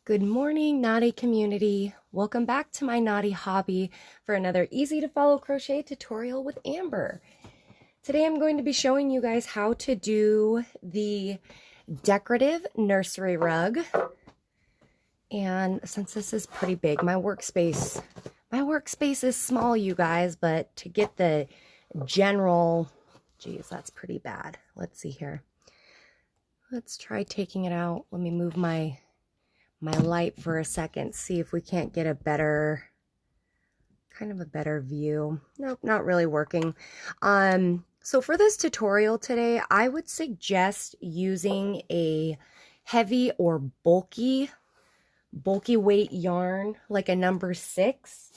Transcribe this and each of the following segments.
Good morning, Naughty community. Welcome back to my Naughty hobby for another easy to follow crochet tutorial with Amber. Today I'm going to be showing you guys how to do the decorative nursery rug. And since this is pretty big, my workspace is small, you guys, but to get the general, geez, that's pretty bad. Let's see here. Let's try taking it out. Let me move my light for a second, see if we can't get a better, kind of a better view. Nope, not really working. So for this tutorial today, I would suggest using a heavy or bulky weight yarn, like a number 6.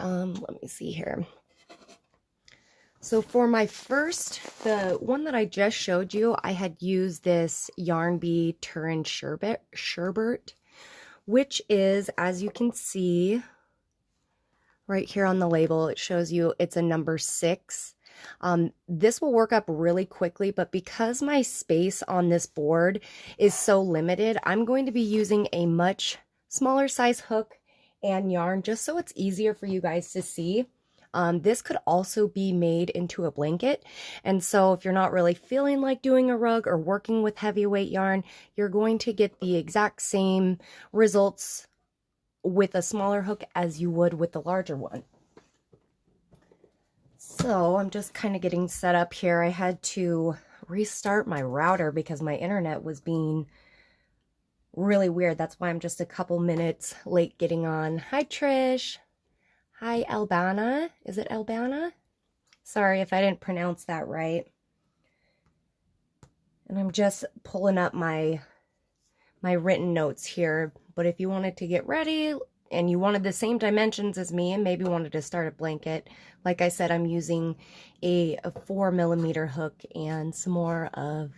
Let me see here. So for my first, the one that I just showed you, I had used this Yarn Bee Turin Sherbet, which is, as you can see right here on the label, it shows you it's a number 6. This will work up really quickly, but because my space on this board is so limited, I'm going to be using a much smaller size hook and yarn just so it's easier for you guys to see. This could also be made into a blanket, and so if you're not really feeling like doing a rug or working with heavyweight yarn, you're going to get the exact same results with a smaller hook as you would with the larger one. So I'm just kind of getting set up here. I had to restart my router because my internet was being really weird. That's why I'm just a couple minutes late getting on. Hi, Trish. Hi, Albana. Is it Albana? Sorry if I didn't pronounce that right. And I'm just pulling up my written notes here. But if you wanted to get ready and you wanted the same dimensions as me and maybe wanted to start a blanket, like I said, I'm using a 4mm hook and some more of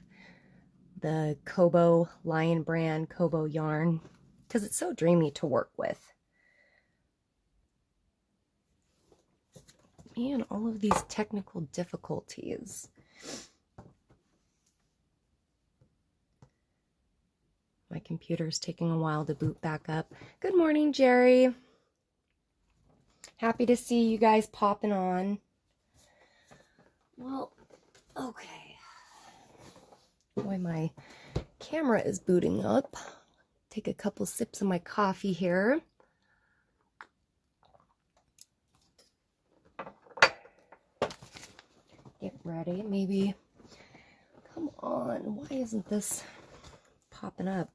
the Kobo Lion brand Kobo yarn because it's so dreamy to work with. Man, all of these technical difficulties. My computer's taking a while to boot back up. Good morning, Jerry. Happy to see you guys popping on. Well, okay. Boy, my camera is booting up. Take a couple sips of my coffee here. Get ready. Maybe, come on, why isn't this popping up?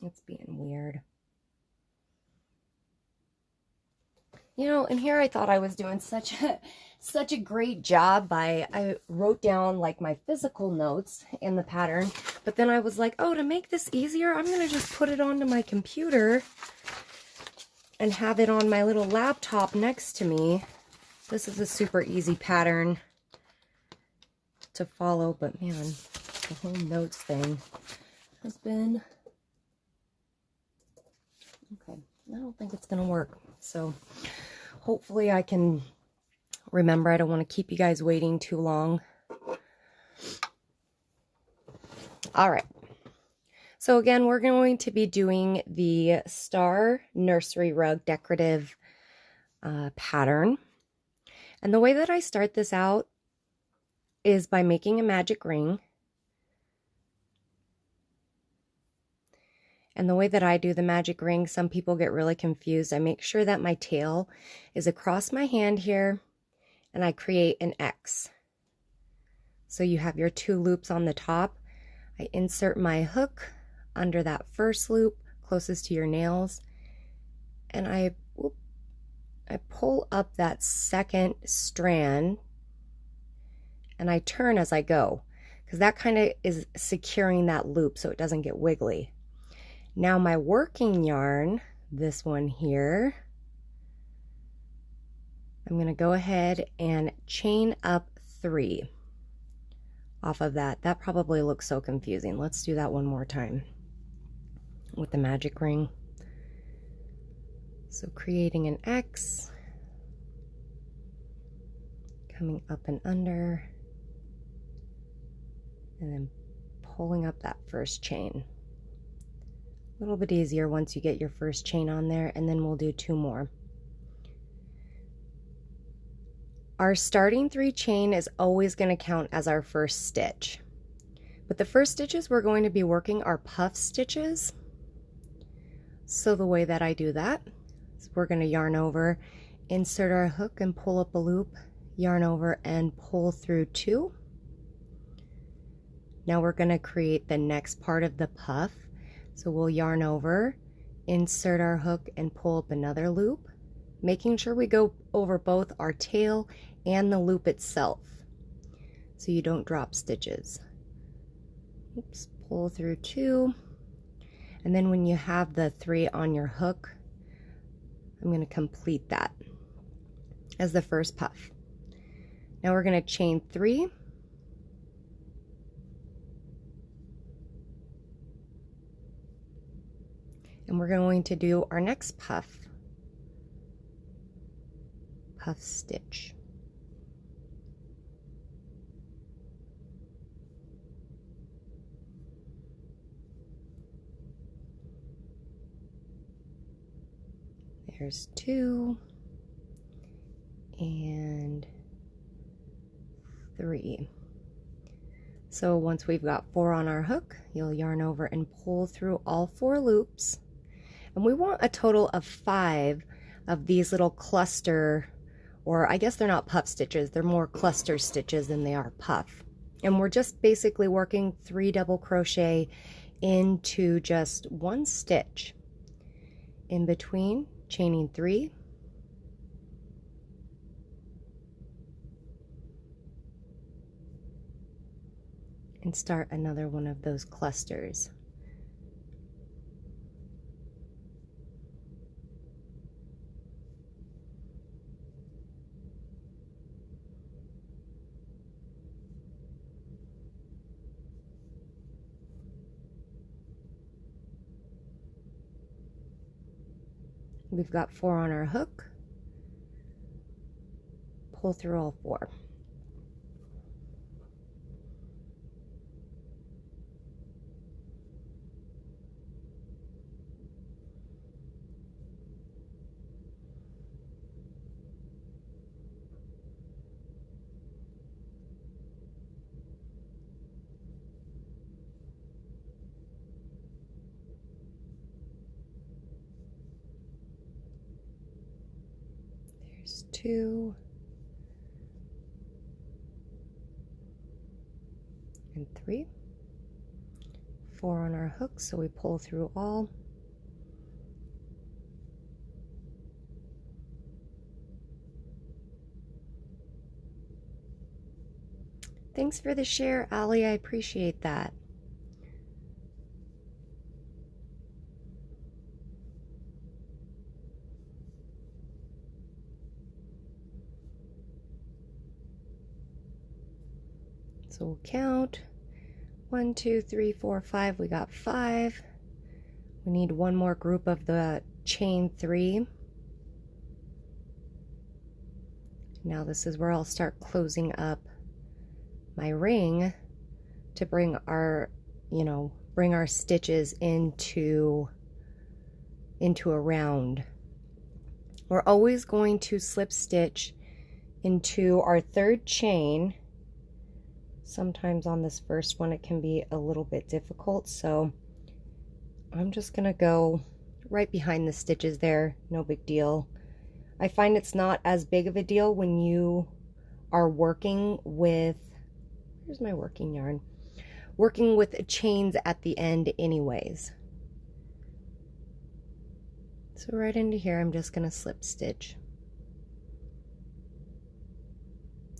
It's being weird. You know, and here I thought I was doing such a great job I wrote down like my physical notes in the pattern, but then I was like, oh, to make this easier, I'm gonna just put it onto my computer and have it on my little laptop next to me. This is a super easy pattern to follow, but man, the whole notes thing has been, okay, I don't think it's gonna work. So hopefully I can remember. I don't want to keep you guys waiting too long. All right. So again, we're going to be doing the Star Nursery Rug decorative pattern. And the way that I start this out is by making a magic ring. And the way that I do the magic ring, some people get really confused. I make sure that my tail is across my hand here, and I create an X. So you have your 2 loops on the top. I insert my hook under that first loop closest to your nails, and I pull up that second strand, and I turn as I go, because that kind of is securing that loop so it doesn't get wiggly. Now my working yarn, this one here, I'm going to go ahead and chain up 3 off of that. That probably looks so confusing. Let's do that one more time with the magic ring. So creating an X, coming up and under, and then pulling up that first chain. A little bit easier once you get your first chain on there, and then we'll do 2 more. Our starting 3 chain is always going to count as our first stitch. But the first stitches we're going to be working are puff stitches. So the way that I do that is we're going to yarn over, insert our hook and pull up a loop, yarn over and pull through 2. Now we're going to create the next part of the puff. So we'll yarn over, insert our hook and pull up another loop, making sure we go over both our tail and the loop itself so you don't drop stitches. Oops, pull through 2, and then when you have the 3 on your hook, I'm going to complete that as the first puff. Now we're going to chain 3, and we're going to do our next puff stitch. There's 2 and 3. So once we've got 4 on our hook, you'll yarn over and pull through all 4 loops. And we want a total of 5 of these little cluster, or I guess they're not puff stitches, they're more cluster stitches than they are puff. And we're just basically working 3 double crochet into just 1 stitch. In between, chaining 3, and start another one of those clusters. We've got 4 on our hook, pull through all 4. There's 2 and 3, 4 on our hook, so we pull through all. Thanks for the share, Allie. I appreciate that. So we'll count 1, 2, 3, 4, 5. We got 5. We need 1 more group of the chain 3. Now this is where I'll start closing up my ring to bring our, bring our stitches into a round. We're always going to slip stitch into our 3rd chain. Sometimes on this first one it can be a little bit difficult, so I'm just gonna go right behind the stitches there, no big deal. I find it's not as big of a deal when you are working with, here's my working yarn, working with chains at the end anyways. So right into here I'm just gonna slip stitch.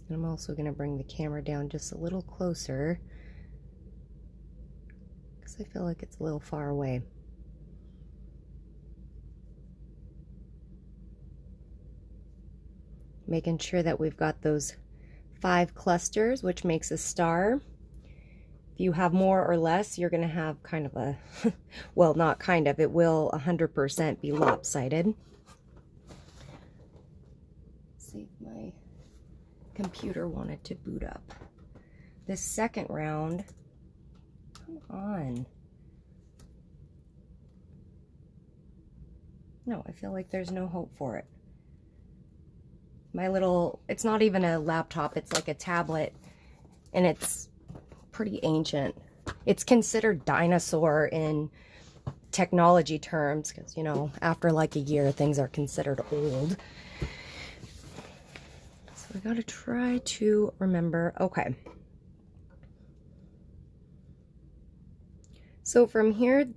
And I'm also going to bring the camera down just a little closer because I feel like it's a little far away. Making sure that we've got those 5 clusters, which makes a star. If you have more or less, you're going to have kind of a, well, not kind of, it will 100% be lopsided. See if my computer wanted to boot up. This second round, on? No, I feel like there's no hope for it. My little, it's not even a laptop, it's like a tablet, and it's pretty ancient. It's considered dinosaur in technology terms, because, you know, after like a year, things are considered old. So we gotta try to remember. Okay. So from here,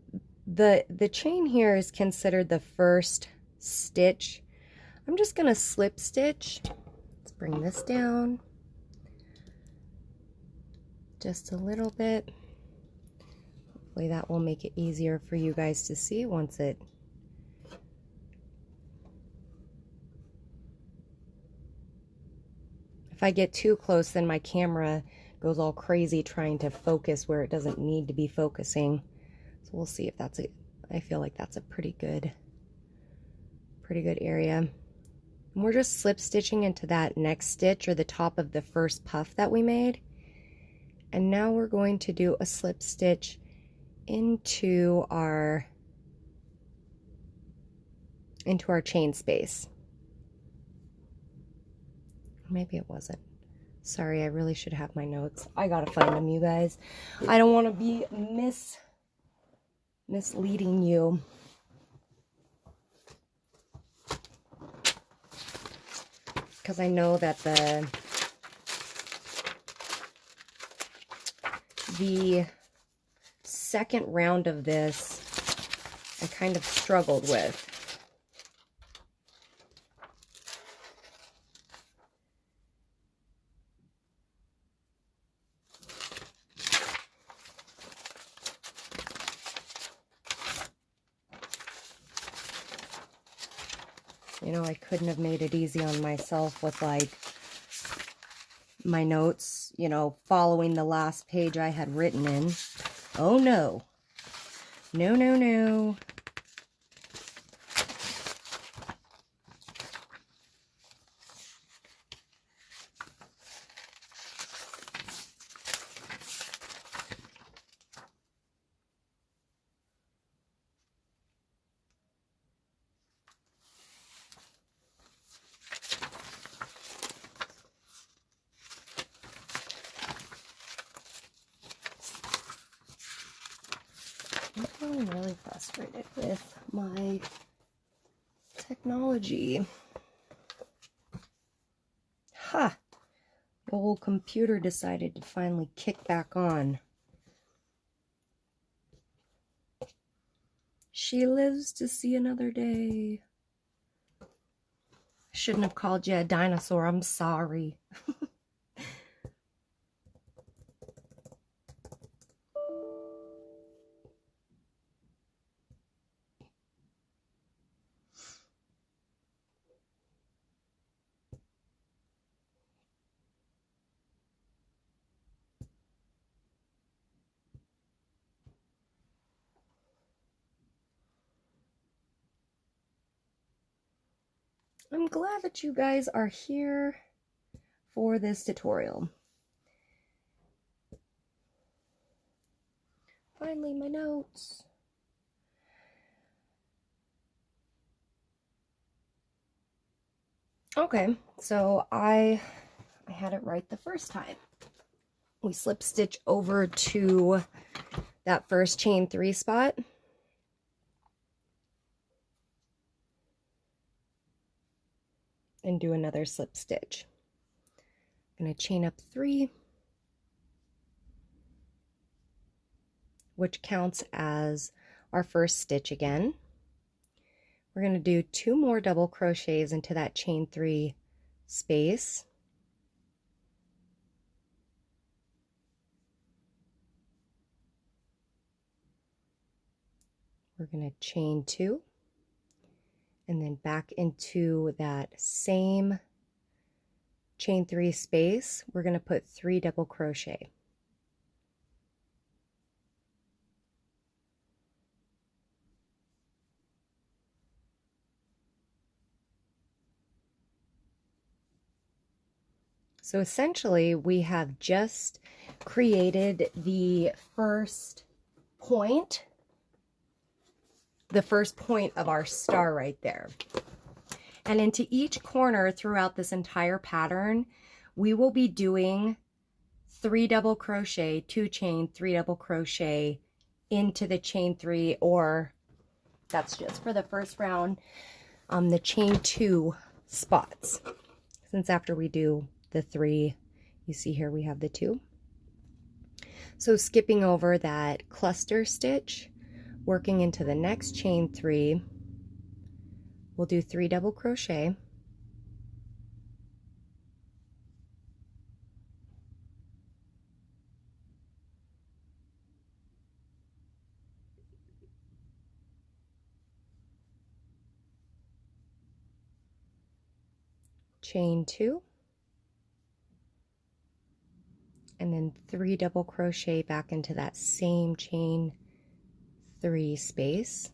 the chain here is considered the first stitch. I'm just gonna slip stitch. Let's bring this down just a little bit. Hopefully that will make it easier for you guys to see once it. If I get too close, then my camera goes all crazy trying to focus where it doesn't need to be focusing. So we'll see if that's I feel like that's a pretty good area. And we're just slip stitching into that next stitch or the top of the first puff that we made. And now we're going to do a slip stitch into our chain space. Maybe it wasn't. Sorry, I really should have my notes. I gotta find them, you guys. I don't want to be misleading you. Because I know that the second round of this I kind of struggled with. You know, I couldn't have made it easy on myself with like my notes, you know, following the last page I had written in. Oh no. No, no, no. I'm really frustrated with my technology. Ha! The whole computer decided to finally kick back on. She lives to see another day. Shouldn't have called you a dinosaur. I'm sorry. I'm glad that you guys are here for this tutorial. Finally, my notes. Okay, so I had it right the first time. We slip stitch over to that first chain 3 spot. And do another slip stitch. I'm going to chain up 3, which counts as our first stitch again. We're going to do 2 more double crochets into that chain 3 space. We're going to chain 2 and then back into that same chain 3 space. We're going to put 3 double crochet. So essentially we have just created the first point, the first point of our star right there. And into each corner throughout this entire pattern, we will be doing 3 double crochet, 2 chain, 3 double crochet into the chain 3, or that's just for the first round, the chain 2 spots. Since after we do the 3, you see here we have the 2. So skipping over that cluster stitch, working into the next chain 3, we'll do 3 double crochet, chain 2, and then 3 double crochet back into that same chain 3 space.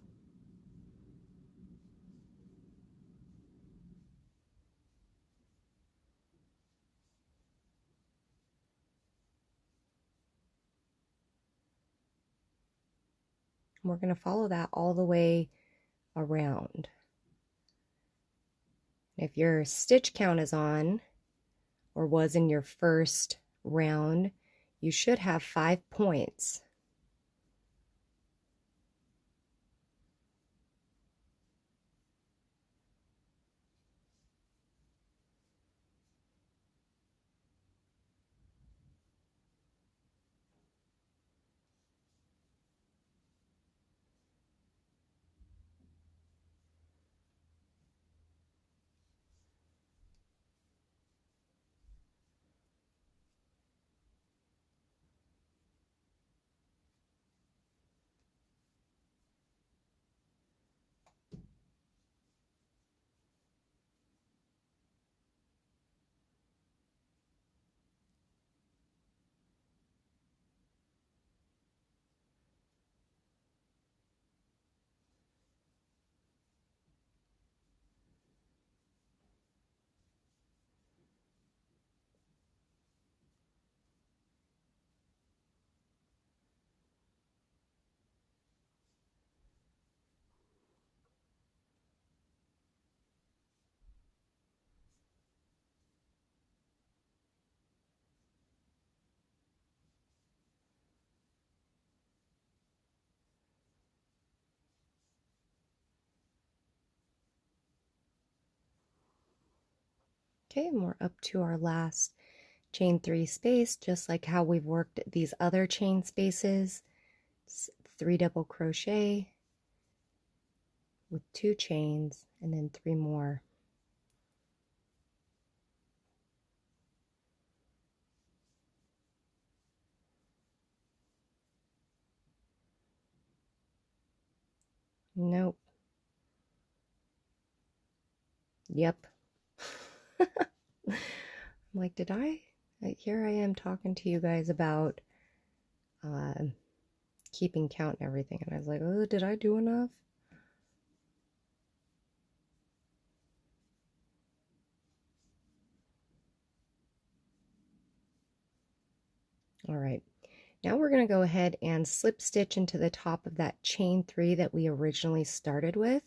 We're going to follow that all the way around. If your stitch count is on, or was in your first round, you should have 5 points. Okay, and we're up to our last chain 3 space, just like how we've worked these other chain spaces. It's 3 double crochet with 2 chains and then 3 more. Nope. Yep. I'm like, did I? Here I am talking to you guys about keeping count and everything, and I was like, oh, did I do enough? All right, now we're going to go ahead and slip stitch into the top of that chain 3 that we originally started with.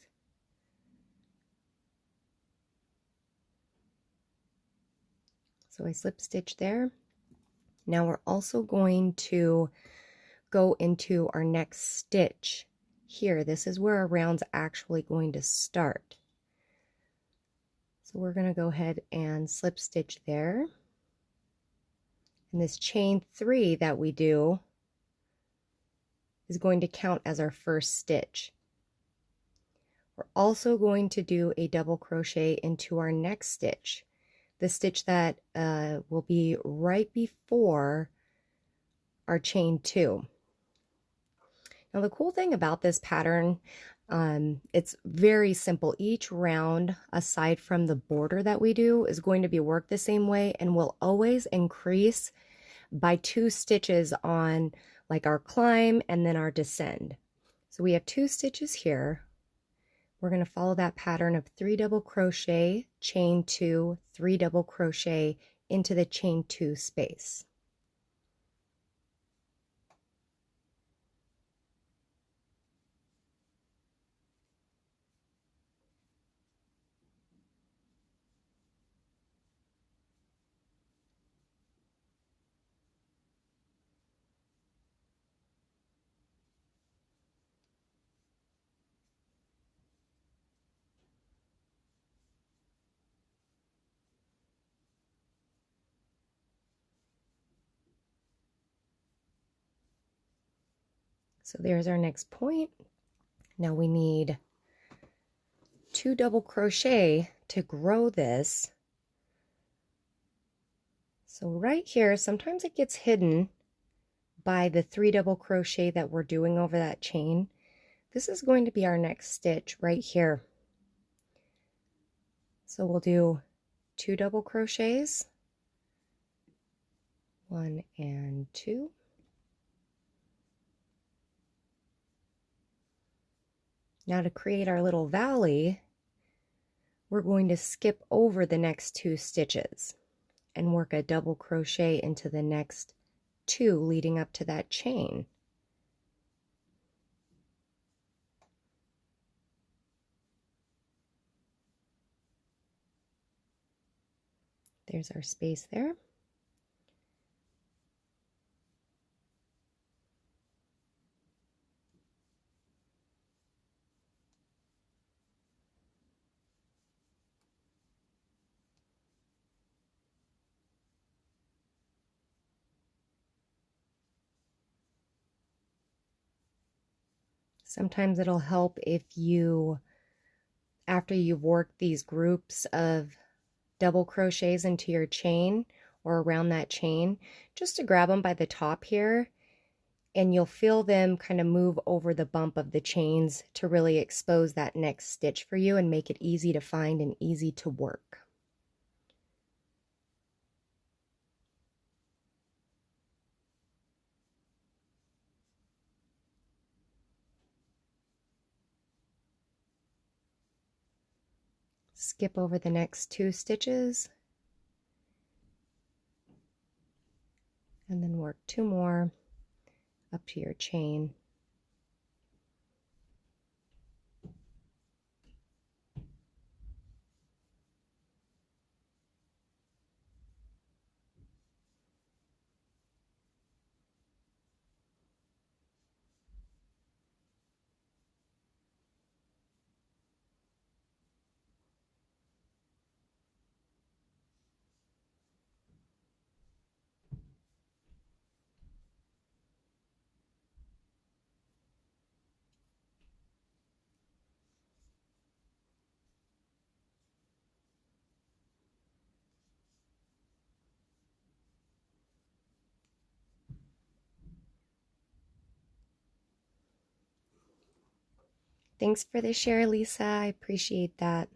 So I slip stitch there. Now we're also going to go into our next stitch here. This is where our round's actually going to start. So we're going to go ahead and slip stitch there. And this chain 3 that we do is going to count as our first stitch. We're also going to do a double crochet into our next stitch, the stitch that will be right before our chain 2. Now the cool thing about this pattern, it's very simple. Each round, aside from the border that we do, is going to be worked the same way and will always increase by 2 stitches on like our climb and then our descend. So we have 2 stitches here. We're going to follow that pattern of 3 double crochet, chain 2, 3 double crochet into the chain 2 space. So there's our next point. Now we need 2 double crochet to grow this. So right here, sometimes it gets hidden by the 3 double crochet that we're doing over that chain. This is going to be our next stitch right here. So we'll do 2 double crochets, 1 and 2. Now to create our little valley, we're going to skip over the next 2 stitches and work a double crochet into the next 2 leading up to that chain. There's our space there. Sometimes it'll help if you, after you've worked these groups of double crochets into your chain or around that chain, just to grab them by the top here, and you'll feel them kind of move over the bump of the chains to really expose that next stitch for you and make it easy to find and easy to work. Skip over the next 2 stitches and then work 2 more up to your chain. Thanks for the share, Lisa. I appreciate that.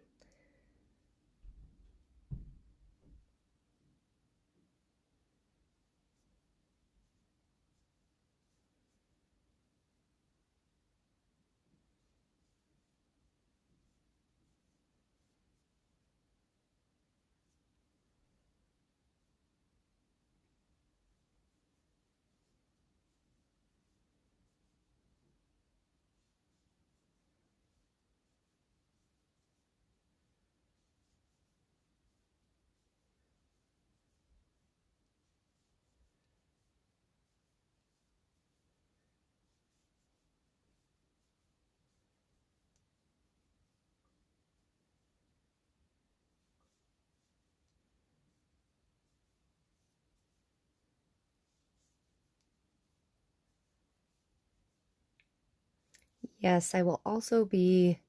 Yes, I will also be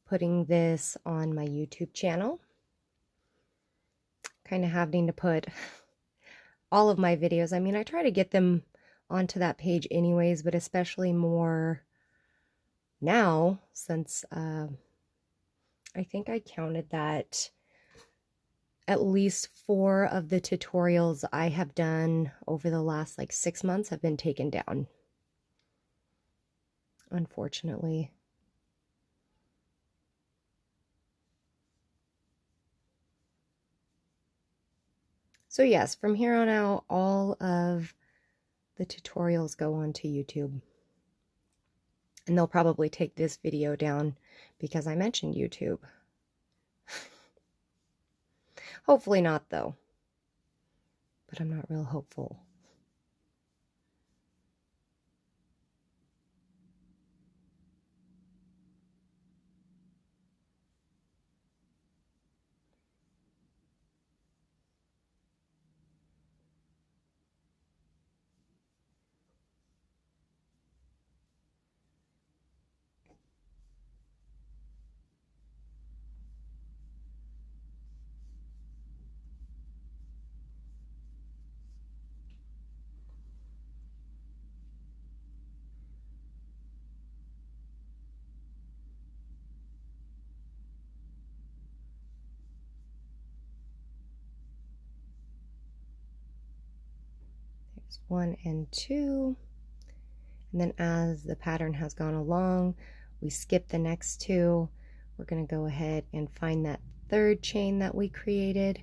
putting this on my YouTube channel. Kind of having to put all of my videos. I mean, I try to get them onto that page anyways, but especially more now since I think I counted that at least 4 of the tutorials I have done over the last like 6 months have been taken down, unfortunately. So yes, from here on out, all of the tutorials go onto YouTube. And they'll probably take this video down because I mentioned YouTube. Hopefully not, though. But I'm not real hopeful. There's 1 and 2. And then as the pattern has gone along, we skip the next 2. We're going to go ahead and find that 3rd chain that we created.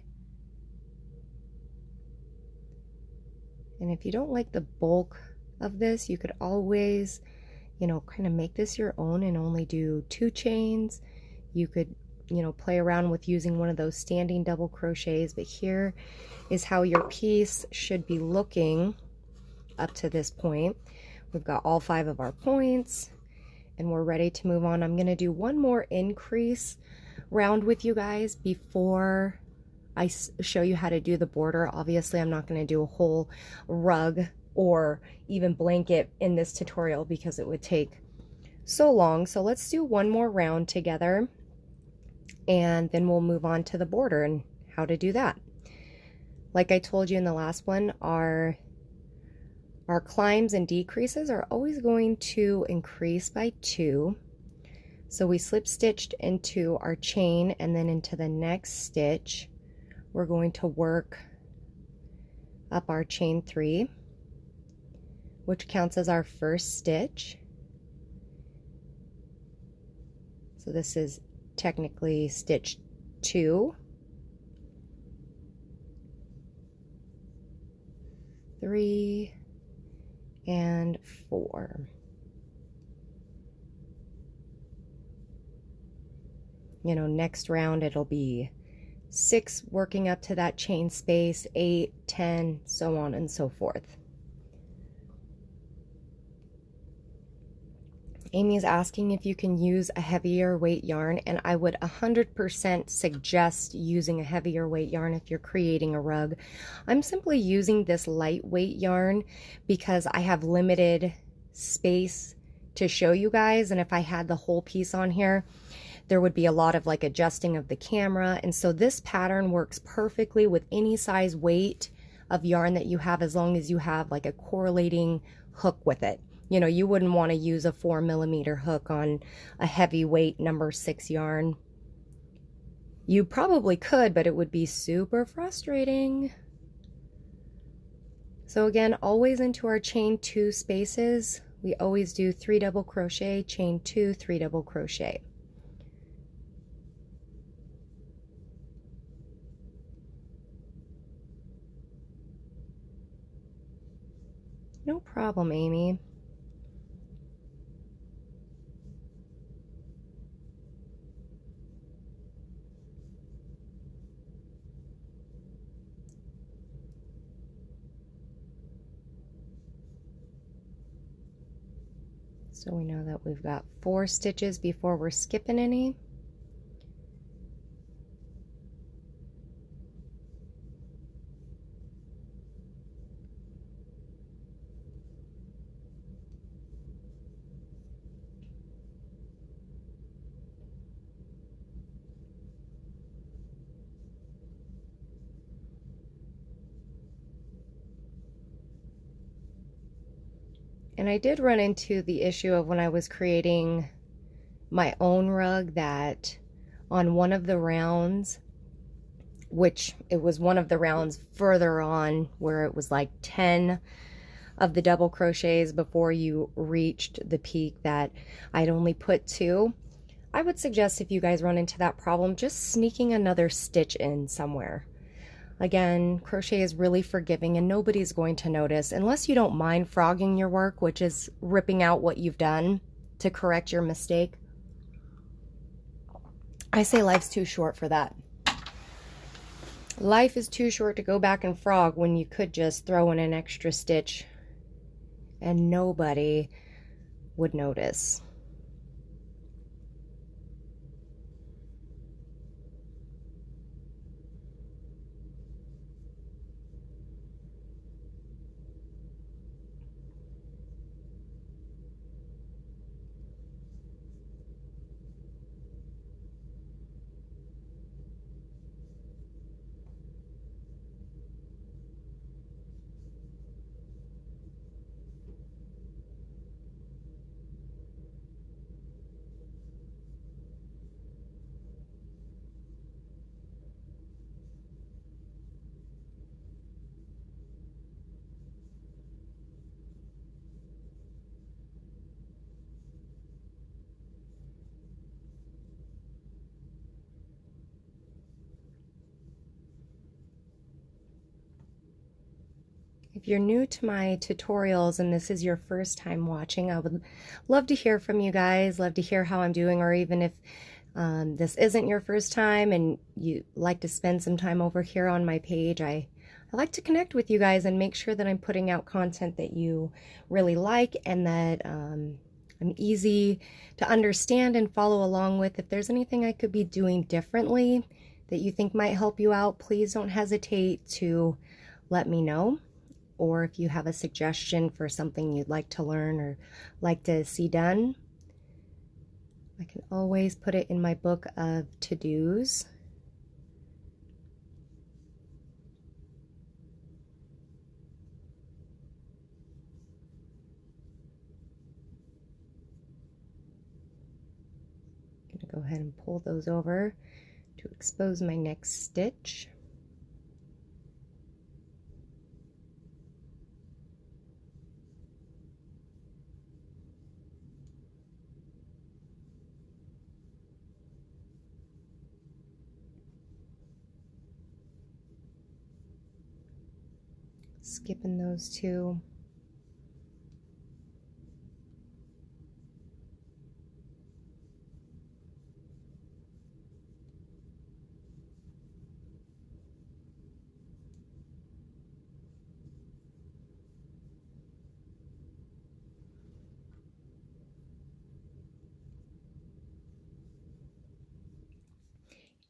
And if you don't like the bulk of this, you could always, you know, kind of make this your own and only do 2 chains. You could, you know, play around with using one of those standing double crochets, but here is how your piece should be looking up to this point. We've got all 5 of our points and we're ready to move on. I'm going to do one more increase round with you guys before I show you how to do the border. Obviously, I'm not going to do a whole rug or even blanket in this tutorial because it would take so long. So let's do one more round together and then we'll move on to the border and how to do that. Like I told you in the last one, our climbs and decreases are always going to increase by 2. So we slip stitched into our chain and then into the next stitch we're going to work up our chain 3, which counts as our first stitch. So this is technically stitch 2, 3, and 4. You know, next round it'll be 6 working up to that chain space, 8, 10, so on and so forth. Amy is asking if you can use a heavier weight yarn, and I would 100% suggest using a heavier weight yarn if you're creating a rug. I'm simply using this lightweight yarn because I have limited space to show you guys, and if I had the whole piece on here, there would be a lot of like adjusting of the camera, and so this pattern works perfectly with any size weight of yarn that you have, as long as you have like a correlating hook with it. You know, you wouldn't want to use a 4mm hook on a heavyweight number 6 yarn. You probably could, but it would be super frustrating. So again, always into our chain 2 spaces, we always do 3 double crochet, chain 2, 3 double crochet. No problem, Amy. So we know that we've got 4 stitches before we're skipping any. And I did run into the issue of when I was creating my own rug that on one of the rounds, which it was one of the rounds further on where it was like 10 of the double crochets before you reached the peak, that I'd only put 2. I would suggest if you guys run into that problem, just sneaking another stitch in somewhere. Again, crochet is really forgiving and nobody's going to notice unless you don't mind frogging your work, which is ripping out what you've done to correct your mistake. I say life's too short for that. Life is too short to go back and frog when you could just throw in an extra stitch and nobody would notice. If you're new to my tutorials and this is your first time watching, I would love to hear from you guys, love to hear how I'm doing, or even if this isn't your first time and you like to spend some time over here on my page, I like to connect with you guys and make sure that I'm putting out content that you really like and that I'm easy to understand and follow along with. If there's anything I could be doing differently that you think might help you out, please don't hesitate to let me know. Or if you have a suggestion for something you'd like to learn or like to see done, I can always put it in my book of to-dos. I'm going to go ahead and pull those over to expose my next stitch. Skipping those two.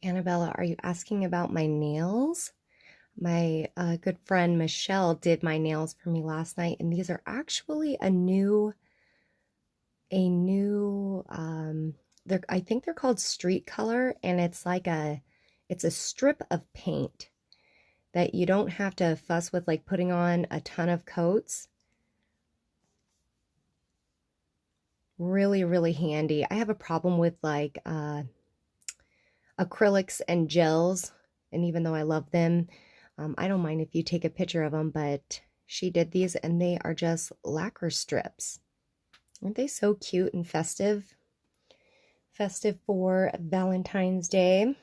Annabella, are you asking about my nails? My good friend Michelle did my nails for me last night, and these are actually a new I think they're called street color, and it's like it's a strip of paint that you don't have to fuss with like putting on a ton of coats. Really, really handy. I have a problem with like acrylics and gels, and even though I love them, I don't mind if you take a picture of them, but she did these and they are just lacquer strips. Aren't they so cute and festive? Festive for Valentine's Day.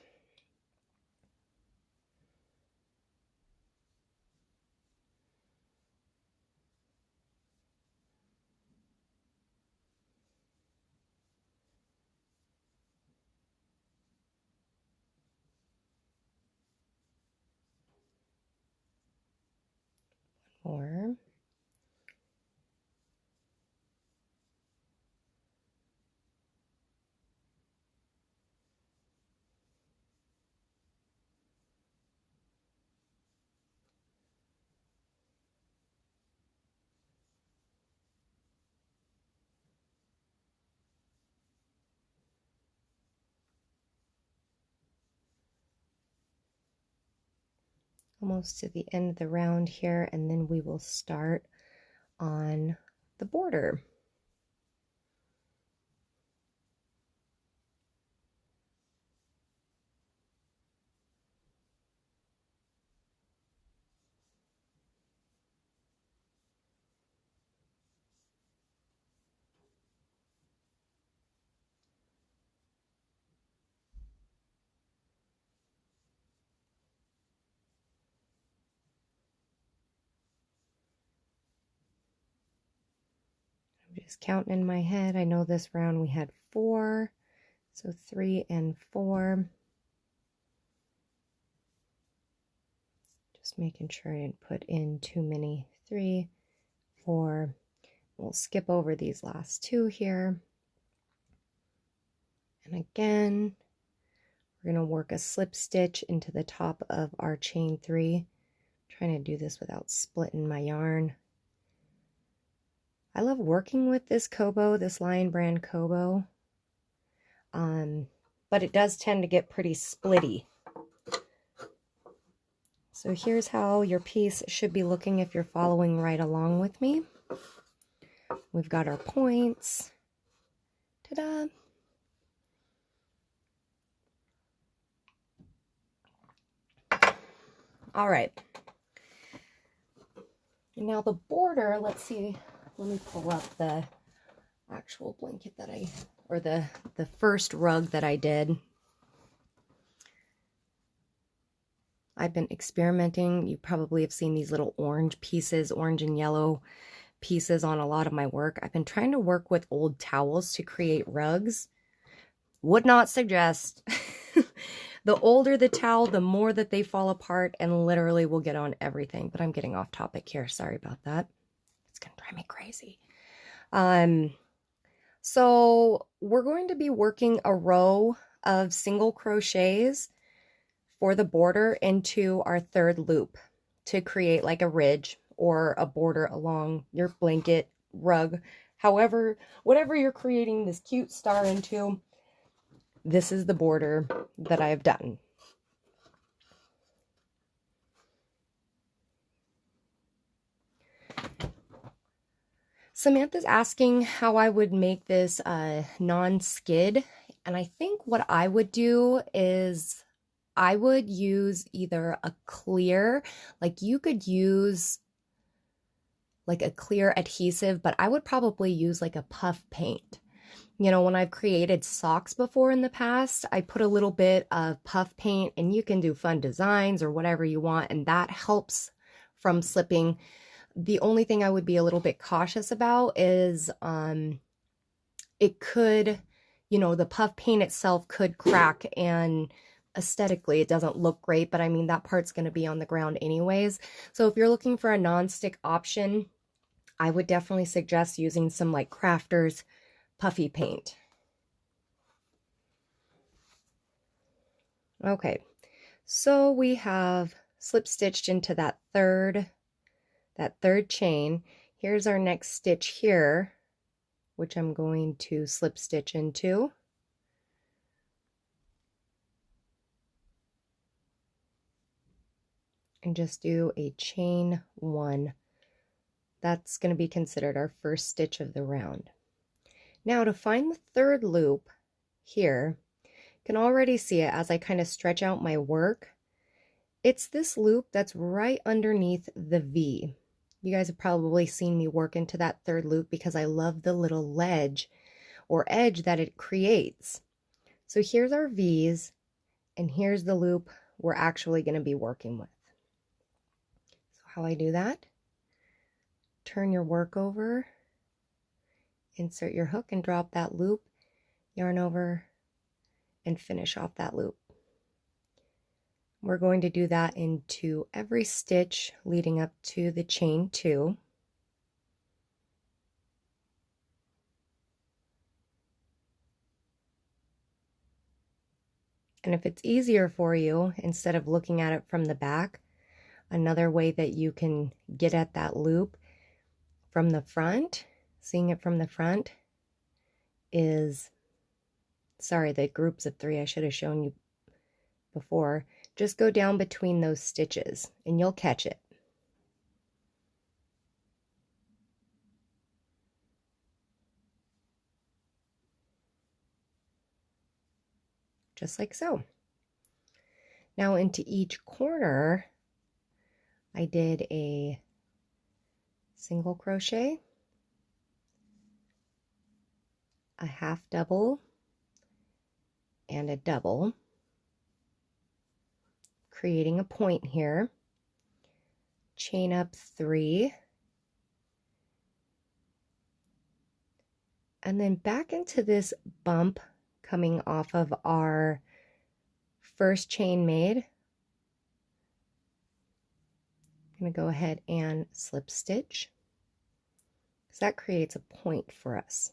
One more. Almost to the end of the round here, and then we will start on the border. I'm just counting in my head. I know this round we had 4, so 3 and 4. Just making sure I didn't put in too many. 3, 4. We'll skip over these last 2 here. And again, we're going to work a slip stitch into the top of our chain 3. I'm trying to do this without splitting my yarn. I love working with this Kobo, this Lion Brand Kobo, but it does tend to get pretty splitty. So here's how your piece should be looking if you're following right along with me. We've got our points. Ta-da! All right. And now the border, let's see. Let me pull up the actual blanket that or the first rug that I did. I've been experimenting. You probably have seen these little orange pieces, orange and yellow pieces on a lot of my work. I've been trying to work with old towels to create rugs. Would not suggest. The older the towel, the more that they fall apart and literally will get on everything. But I'm getting off topic here. Sorry about that. It's going to drive me crazy. So we're going to be working a row of single crochets for the border into our third loop to create like a ridge or a border along your blanket, rug, however, whatever you're creating this cute star into. This is the border that I have done. Samantha's asking how I would make this non-skid, and I think what I would do is I would use either a clear, like you could use like a clear adhesive, but I would probably use like a puff paint. You know, when I've created socks before in the past, I put a little bit of puff paint, and you can do fun designs or whatever you want, and that helps from slipping. The only thing I would be a little bit cautious about is it could, you know, the puff paint itself could crack, and aesthetically it doesn't look great, but I mean that part's going to be on the ground anyways. So if you're looking for a non-stick option, I would definitely suggest using some like Crafters puffy paint. Okay, so we have slip stitched into that third chain. Here's our next stitch here, which I'm going to slip stitch into. And just do a chain 1. That's going to be considered our first stitch of the round. Now to find the third loop here, you can already see it as I kind of stretch out my work. It's this loop that's right underneath the V. You guys have probably seen me work into that third loop because I love the little ledge or edge that it creates. So here's our V's, and here's the loop we're actually going to be working with. So how I do that, turn your work over, insert your hook and drop that loop, yarn over, and finish off that loop. We're going to do that into every stitch leading up to the chain 2. And if it's easier for you, instead of looking at it from the back, another way that you can get at that loop from the front, seeing it from the front, is, sorry, the groups of 3 I should have shown you before. Just go down between those stitches and you'll catch it. Just like so. Now into each corner, I did a single crochet, a half double, and a double, creating a point here, chain up 3, and then back into this bump coming off of our first chain made. I'm going to go ahead and slip stitch, because that creates a point for us.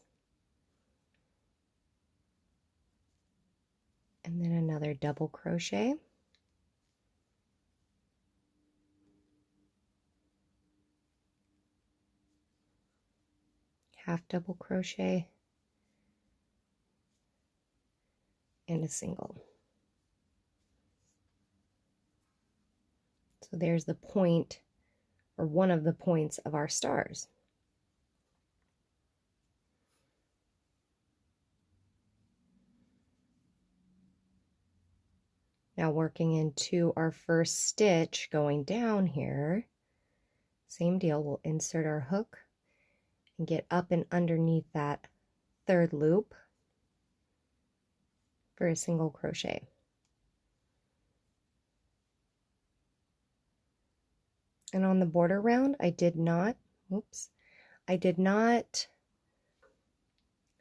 And then another double crochet. Half double crochet, and a single. So there's the point, or one of the points of our stars. Now working into our first stitch, going down here, same deal, we'll insert our hook and get up and underneath that third loop for a single crochet. And on the border round, I did not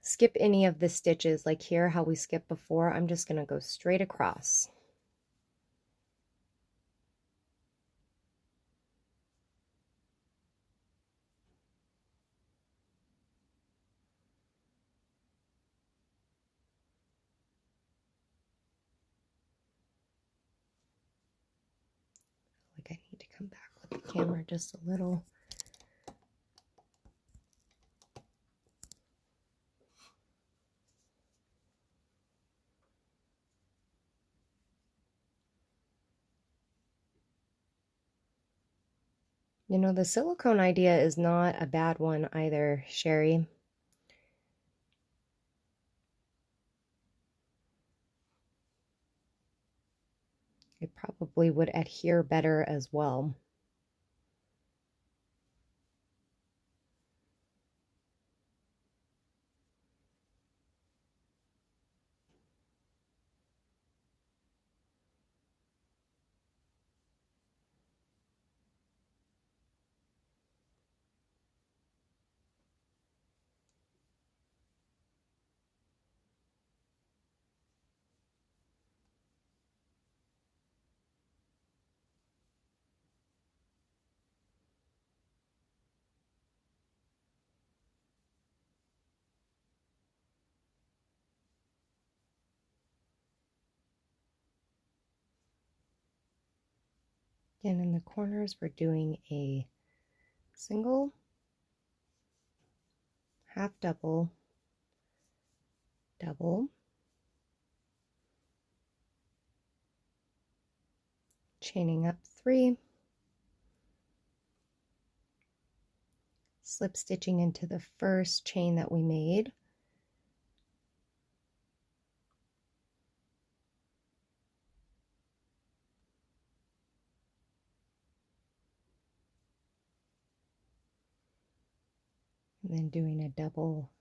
skip any of the stitches like here, how we skipped before. I'm just going to go straight across. Like I need to come back with the camera just a little. You know, the silicone idea is not a bad one either, Sherry. It probably would adhere better as well. And in the corners, we're doing a single, half double, double, chaining up 3, slip stitching into the first chain that we made, and then doing a double,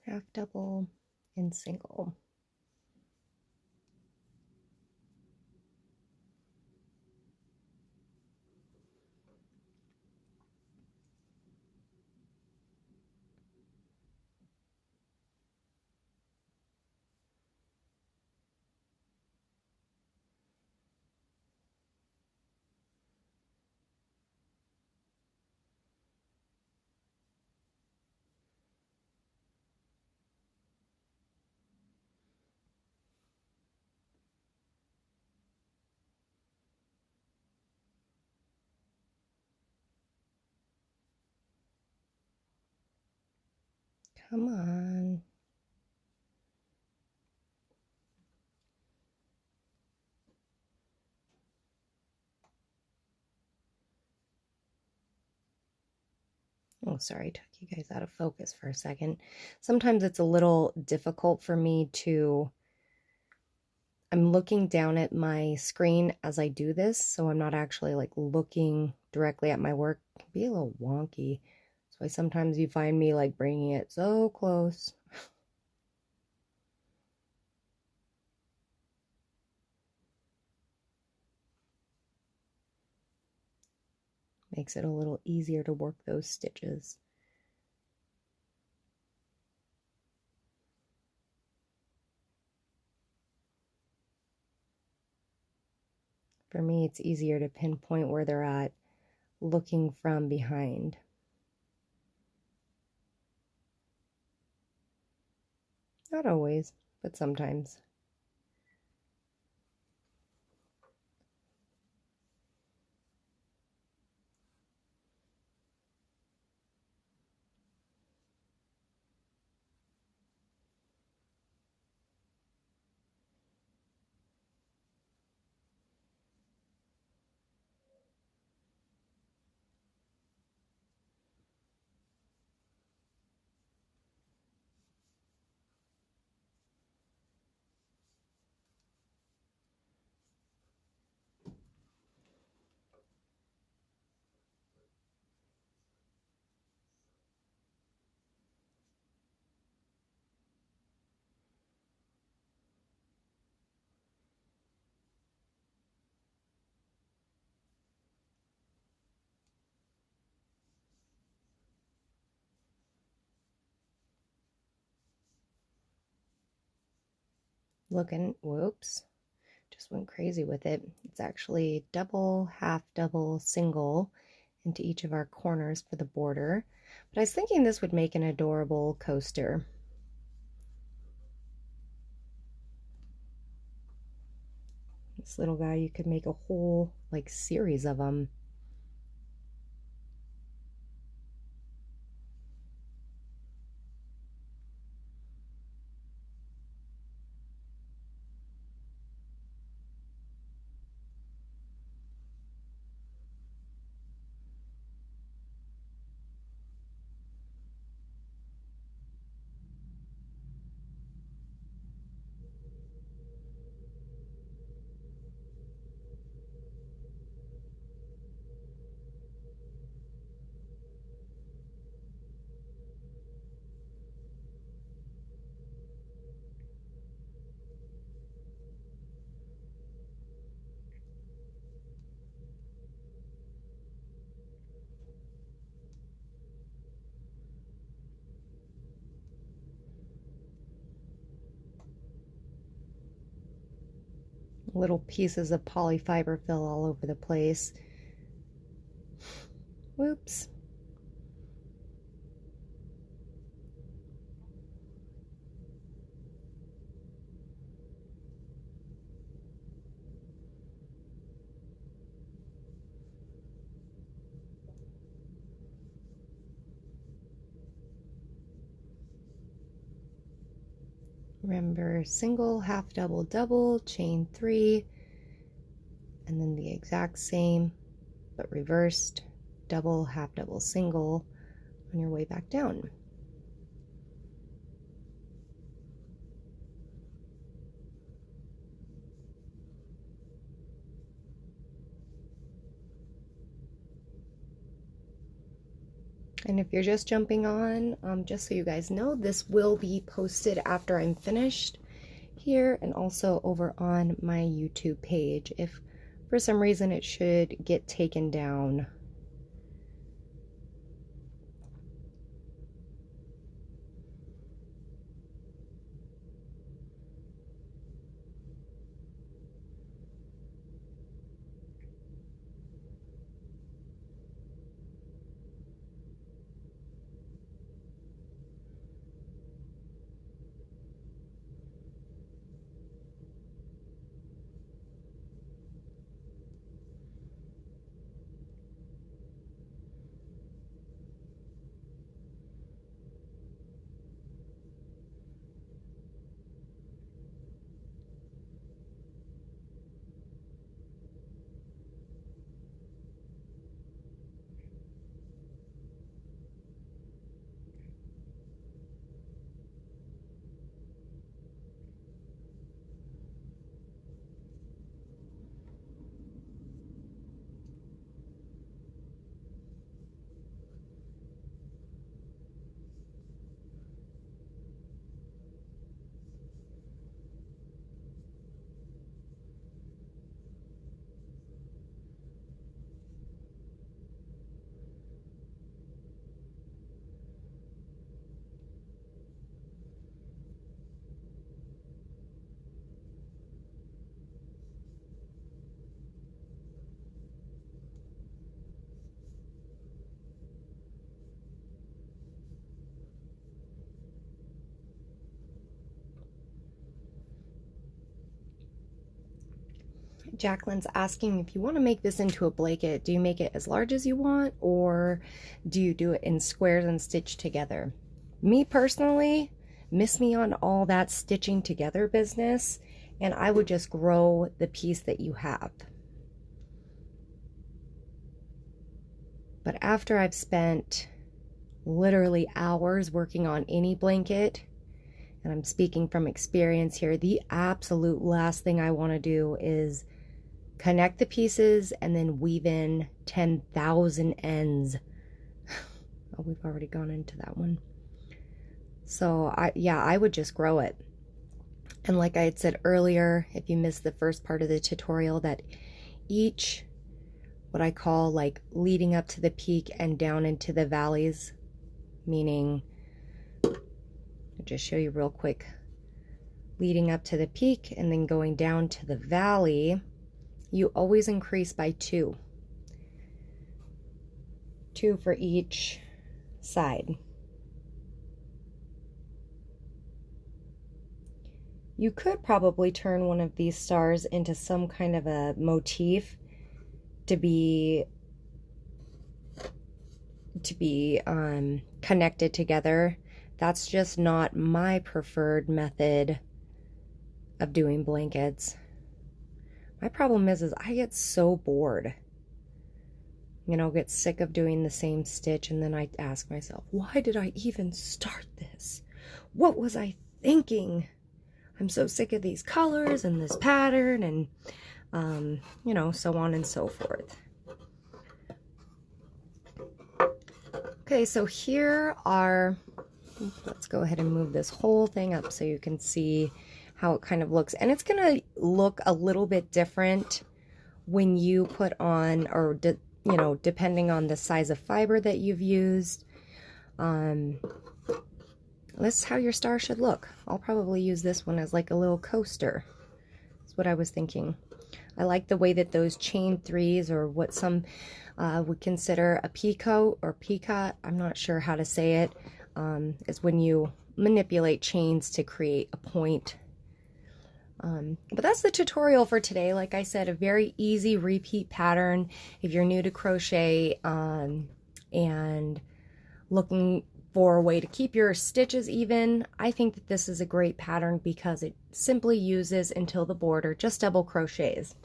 half double, and single. Come on. Oh, sorry, took you guys out of focus for a second. Sometimes it's a little difficult for me to, I'm looking down at my screen as I do this, so I'm not actually like looking directly at my work. It can be a little wonky. That's why sometimes you find me like bringing it so close. Makes it a little easier to work those stitches. For me, it's easier to pinpoint where they're at looking from behind. Not always, but sometimes. looking, whoops, just went crazy with it. It's actually double, half double, single into each of our corners for the border. But I was thinking this would make an adorable coaster. This little guy, you could make a whole like series of them. Little pieces of polyfiber fill all over the place. Whoops. Remember, single, half double, double, chain 3, and then the exact same but reversed, double, half double, single on your way back down. And if you're just jumping on, just so you guys know, this will be posted after I'm finished here and also over on my YouTube page if for some reason it should get taken down. Jacqueline's asking if you want to make this into a blanket, do you make it as large as you want or do you do it in squares and stitch together? Me personally, miss me on all that stitching together business, and I would just grow the piece that you have. But after I've spent literally hours working on any blanket, and I'm speaking from experience here, the absolute last thing I want to do is connect the pieces and then weave in 10,000 ends. Oh, we've already gone into that one. So I would just grow it. And like I had said earlier, if you missed the first part of the tutorial, that each, what I call like leading up to the peak and down into the valleys, meaning, I'll just show you real quick. leading up to the peak and then going down to the valley, you always increase by 2. 2 for each side. You could probably turn one of these stars into some kind of a motif to be connected together. That's just not my preferred method of doing blankets. My problem is I get so bored. You know, get sick of doing the same stitch, and then I ask myself, why did I even start this? What was I thinking? I'm so sick of these colors and this pattern and, you know, so on and so forth. Okay, so here are, let's go ahead and move this whole thing up so you can see how it kind of looks. And it's going to look a little bit different when you put on, or, you know, depending on the size of fiber that you've used. This is how your star should look. I'll probably use this one as like a little coaster. That's what I was thinking. I like the way that those chain 3s, or what some would consider a picot or picot, I'm not sure how to say it, is when you manipulate chains to create a point. But that's the tutorial for today. Like I said, a very easy repeat pattern if you're new to crochet and looking for a way to keep your stitches even. I think that this is a great pattern because it simply uses until the border, just double crochets.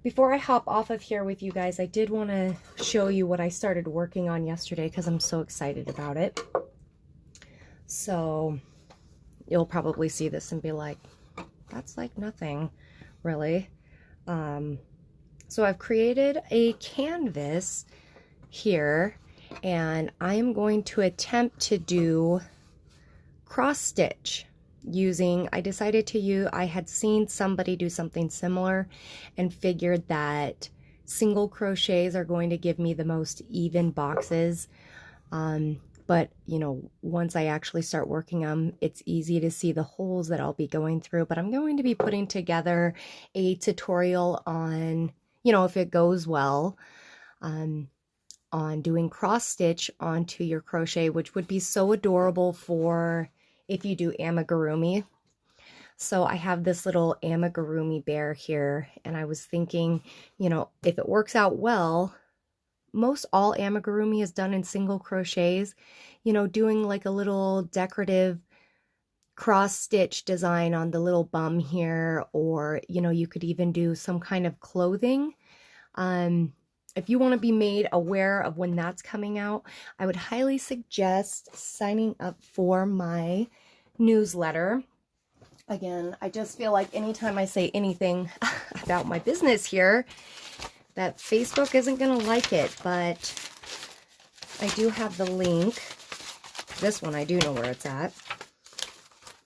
Before I hop off of here with you guys, I did want to show you what I started working on yesterday because I'm so excited about it. So you'll probably see this and be like, that's like nothing, really. So I've created a canvas here, and I am going to attempt to do cross stitch using, I decided to use, I had seen somebody do something similar and figured that single crochets are going to give me the most even boxes. But, you know, once I actually start working them, it's easy to see the holes that I'll be going through. But I'm going to be putting together a tutorial on, you know, if it goes well, on doing cross stitch onto your crochet, which would be so adorable for if you do amigurumi. So I have this little amigurumi bear here, and I was thinking, you know, if it works out well, most all amigurumi is done in single crochets, you know, doing like a little decorative cross stitch design on the little bum here, or, you know, you could even do some kind of clothing. If you want to be made aware of when that's coming out, I would highly suggest signing up for my newsletter. Again, I just feel like anytime I say anything about my business here, that Facebook isn't going to like it, but I do have the link. This one, I do know where it's at.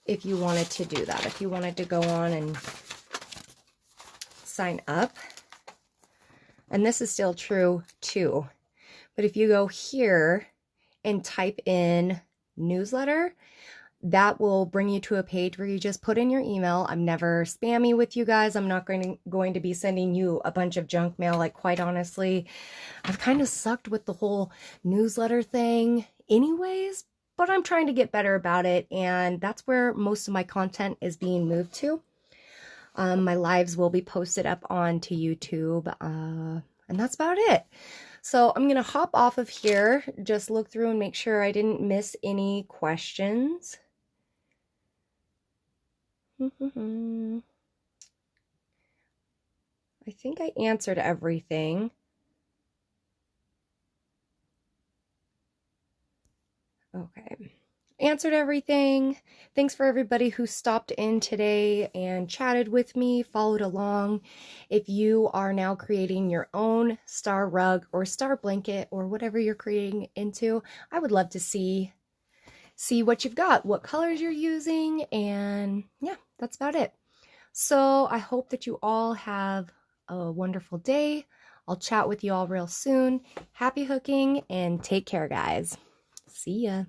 If you wanted to do that, if you wanted to go on and sign up. And this is still true too. But if you go here and type in newsletter, that will bring you to a page where you just put in your email. I'm never spammy with you guys. I'm not going to be sending you a bunch of junk mail. Like, quite honestly, I've kind of sucked with the whole newsletter thing anyways, but I'm trying to get better about it. And that's where most of my content is being moved to. My lives will be posted up onto YouTube, and that's about it. So I'm going to hop off of here, just look through and make sure I didn't miss any questions. I think I answered everything. Okay. Answered everything. Thanks for everybody who stopped in today and chatted with me, followed along. If you are now creating your own star rug or star blanket or whatever you're creating into, I would love to see what you've got, what colors you're using, and yeah, that's about it. So I hope that you all have a wonderful day. I'll chat with you all real soon. Happy hooking and take care, guys. See ya.